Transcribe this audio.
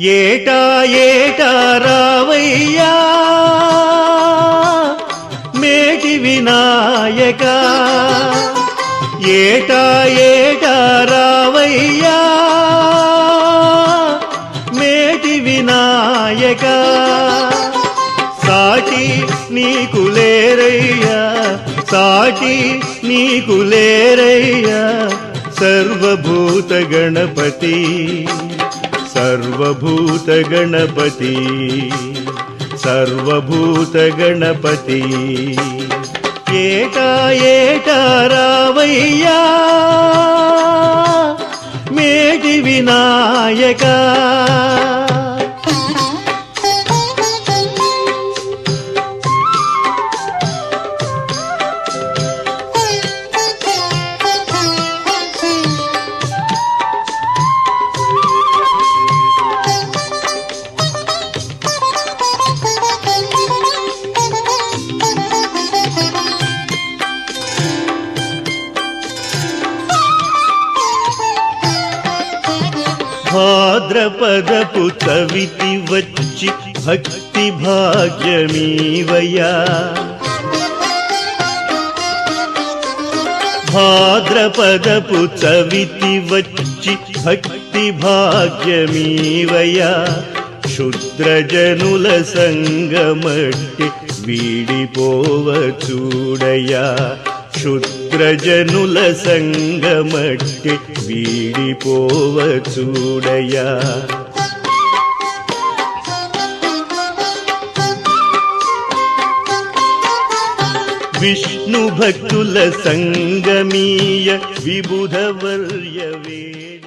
ఏటా ఏటా రావయ్యా మేటి వినాయక, ఏటా ఏటా రావయ్యా మేటి వినాయక, సాటి నీకు లేరయ్యా, సాటి నీకు లేరయ్యా సర్వభూత గణపతి, సర్వభూత గణపతి, సర్వభూత గణపతి. ఏటా ఏటా రావయ్యా మేటి వినాయక. భాద్రపదపు చవితి వచ్చి భక్తి భాగ్యమీవయా, భాద్రపదపు చవితి వచ్చి భక్తి భాగ్యమీవయా, శుద్రజనుల సంగమట్టి వీడిపోవ చూడయా, శుద్రజనుల సంగమట్టి వీడిపోవ చూడయా. విష్ణు భక్తుల సంగమీయ విబుధవర్య వేడ.